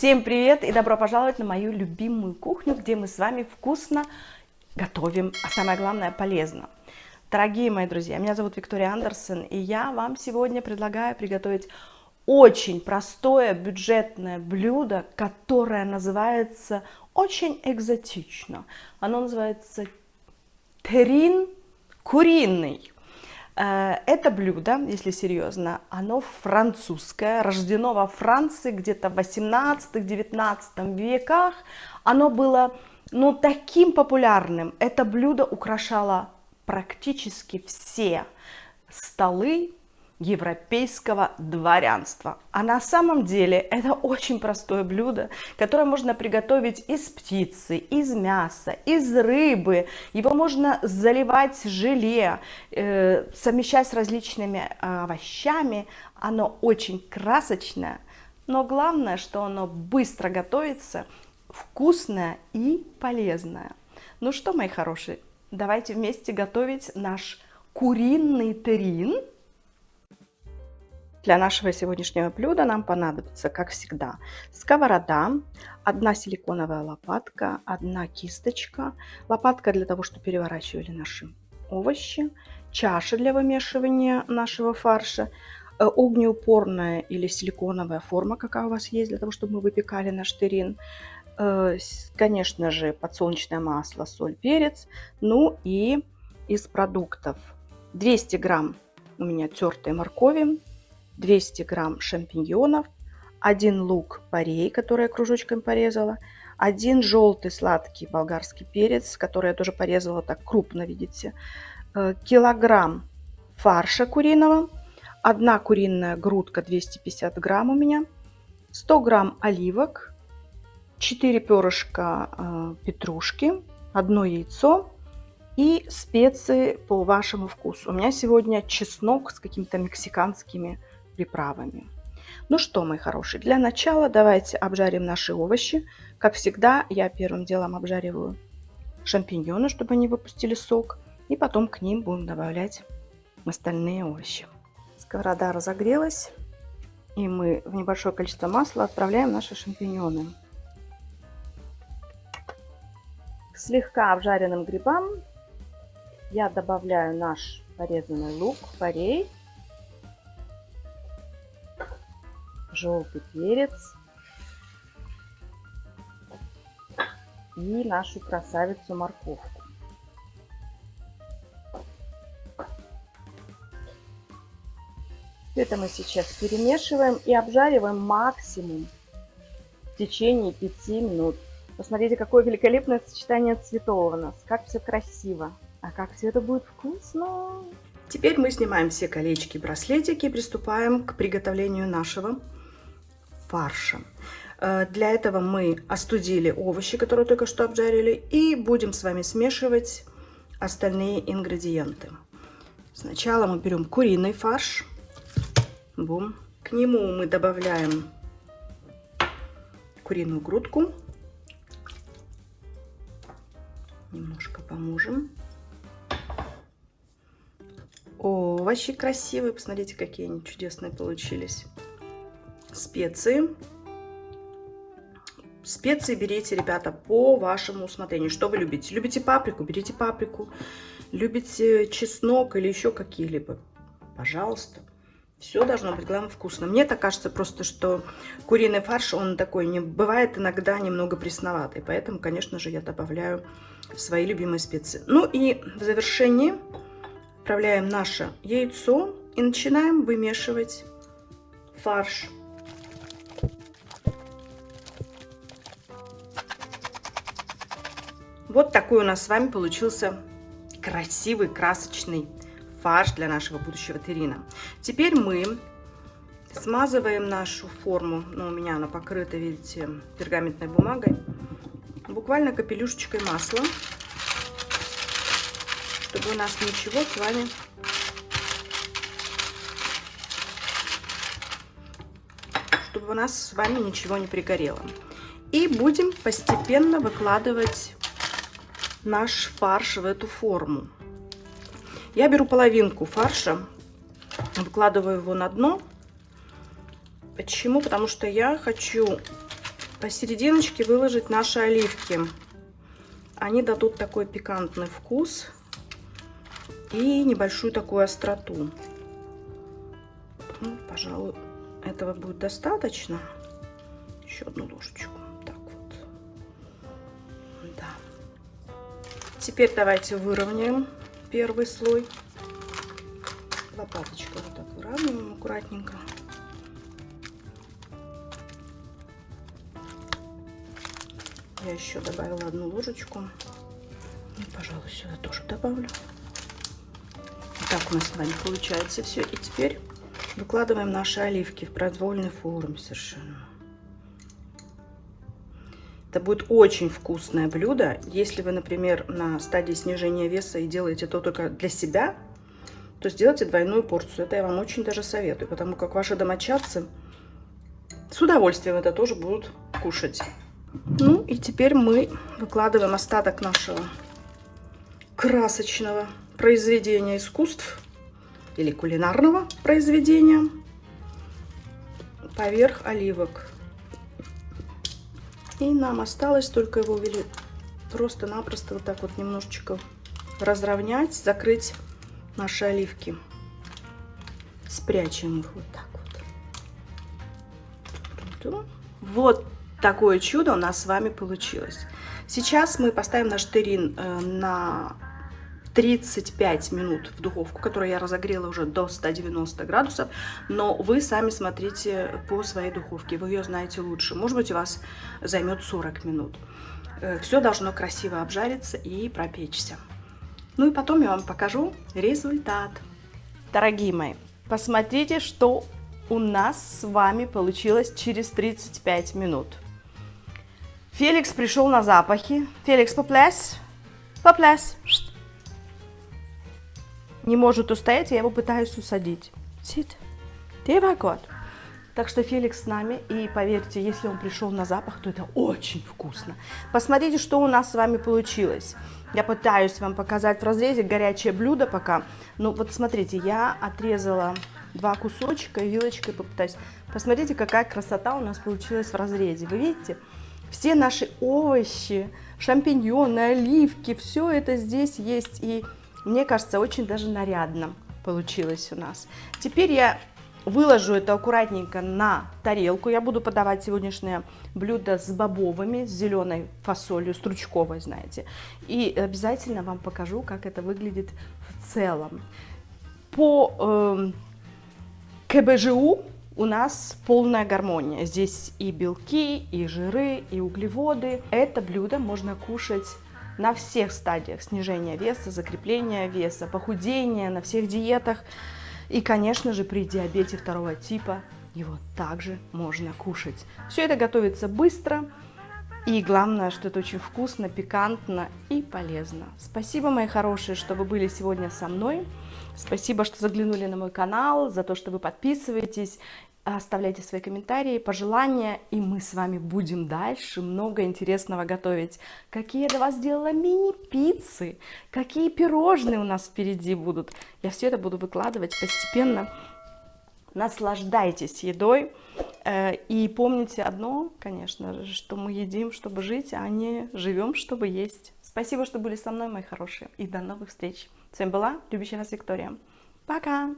Всем привет и добро пожаловать на мою любимую кухню, где мы с вами вкусно готовим, а самое главное полезно. Дорогие мои друзья, меня зовут Виктория Андерсон, и я вам сегодня предлагаю приготовить очень простое бюджетное блюдо, которое называется очень экзотично. Оно называется террин куриный. Это блюдо, если серьезно, оно французское, рождено во Франции где-то в 18-19 веках. Оно было, таким популярным. Это блюдо украшало практически все столы европейского дворянства. А на самом деле это очень простое блюдо, которое можно приготовить из птицы, из мяса, из рыбы. Его можно заливать желе, совмещать с различными овощами. Оно очень красочное, но главное, что оно быстро готовится, вкусное и полезное. Ну что, мои хорошие, давайте вместе готовить наш куриный террин. Для нашего сегодняшнего блюда нам понадобится, как всегда, сковорода, одна силиконовая лопатка, одна кисточка, лопатка для того, чтобы переворачивали наши овощи, чаша для вымешивания нашего фарша, огнеупорная или силиконовая форма, какая у вас есть, для того, чтобы мы выпекали наш террин, конечно же, подсолнечное масло, соль, перец, ну и из продуктов 200 грамм у меня тертой моркови, 200 грамм шампиньонов, 1 лук-порей, который я кружочком порезала, 1 желтый сладкий болгарский перец, который я тоже порезала так крупно, видите, килограмм фарша куриного, 1 куриная грудка 250 грамм у меня, 100 грамм оливок, 4 перышка петрушки, 1 яйцо и специи по вашему вкусу. У меня сегодня чеснок с какими-то мексиканскими приправами. Ну что, мои хорошие, для начала давайте обжарим наши овощи. Как всегда, я первым делом обжариваю шампиньоны, чтобы они выпустили сок, и потом к ним будем добавлять остальные овощи. Сковорода разогрелась, и мы в небольшое количество масла отправляем наши шампиньоны. К слегка обжаренным грибам я добавляю наш порезанный лук, порей, желтый перец и нашу красавицу морковку. Все это мы сейчас перемешиваем и обжариваем максимум в течение 5 минут. Посмотрите, какое великолепное сочетание цветов у нас, как все красиво, а как все это будет вкусно. Теперь мы снимаем все колечки и браслетики и приступаем к приготовлению нашего фарша. Для этого мы остудили овощи, которые только что обжарили, и будем с вами смешивать остальные ингредиенты. Сначала мы берем куриный фарш. Бум. К нему мы добавляем куриную грудку. Немножко поможем. Овощи красивые. Посмотрите, какие они чудесные получились. Специи. Специи берите, ребята, по вашему усмотрению. Что вы любите? Любите паприку? Берите паприку. Любите чеснок или еще какие-либо? Пожалуйста. Все должно быть, главное, вкусно. Мне так кажется просто, что куриный фарш, он такой, не бывает иногда немного пресноватый. Поэтому, конечно же, я добавляю свои любимые специи. Ну и в завершении отправляем наше яйцо и начинаем вымешивать фарш. Вот такой у нас с вами получился красивый, красочный фарш для нашего будущего террина. Теперь мы смазываем нашу форму, у меня она покрыта, видите, пергаментной бумагой, буквально капелюшечкой масла, чтобы у нас ничего с вами ничего не пригорело. И будем постепенно выкладывать наш фарш в эту форму. Я беру половинку фарша, выкладываю его на дно. Почему? Потому что я хочу посерединочке выложить наши оливки. Они дадут такой пикантный вкус и небольшую такую остроту. Ну, пожалуй, этого будет достаточно. Еще одну ложечку. Так вот. Да. Теперь давайте выровняем первый слой. Лопаточкой вот так выравниваем аккуратненько. Я еще добавила одну ложечку. И, пожалуй, сюда тоже добавлю. Так у нас с вами получается все. И теперь выкладываем наши оливки в произвольной форме совершенно. Это будет очень вкусное блюдо. Если вы, например, на стадии снижения веса и делаете это только для себя, то сделайте двойную порцию. Это я вам очень даже советую, потому как ваши домочадцы с удовольствием это тоже будут кушать. Ну и теперь мы выкладываем остаток нашего красочного произведения искусств или кулинарного произведения поверх оливок. И нам осталось только его просто-напросто вот так вот немножечко разровнять, закрыть наши оливки. Спрячем их вот так вот. Вот такое чудо у нас с вами получилось. Сейчас мы поставим наш террин на 35 минут в духовку, которую я разогрела уже до 190 градусов. Но вы сами смотрите по своей духовке, вы ее знаете лучше. Может быть, у вас займет 40 минут. Все должно красиво обжариться и пропечься. Ну и потом я вам покажу результат. Дорогие мои, посмотрите, что у нас с вами получилось через 35 минут. Феликс пришел на запахи. Феликс, поплес. Поплес. Не может устоять, я его пытаюсь усадить. Сид. Ты вагот. Так что Феликс с нами, и поверьте, если он пришел на запах, то это очень вкусно. Посмотрите, что у нас с вами получилось. Я пытаюсь вам показать в разрезе горячее блюдо пока. Ну вот смотрите, я отрезала 2 кусочка и вилочкой попытаюсь. Посмотрите, какая красота у нас получилась в разрезе. Вы видите? Все наши овощи, шампиньоны, оливки, все это здесь есть. И мне кажется, очень даже нарядно получилось у нас. Теперь я выложу это аккуратненько на тарелку. Я буду подавать сегодняшнее блюдо с бобовыми, с зеленой фасолью, стручковой, знаете. И обязательно вам покажу, как это выглядит в целом. По КБЖУ у нас полная гармония. Здесь и белки, и жиры, и углеводы. Это блюдо можно кушать на всех стадиях снижения веса, закрепления веса, похудения, на всех диетах. И, конечно же, при диабете 2 типа его также можно кушать. Все это готовится быстро. И главное, что это очень вкусно, пикантно и полезно. Спасибо, мои хорошие, что вы были сегодня со мной. Спасибо, что заглянули на мой канал, за то, что вы подписываетесь. Оставляйте свои комментарии, пожелания, и мы с вами будем дальше много интересного готовить. Какие я для вас сделала мини-пиццы, какие пирожные у нас впереди будут. Я все это буду выкладывать постепенно. Наслаждайтесь едой. И помните одно, конечно же, что мы едим, чтобы жить, а не живем, чтобы есть. Спасибо, что были со мной, мои хорошие. И до новых встреч. С вами была любящая вас Виктория. Пока!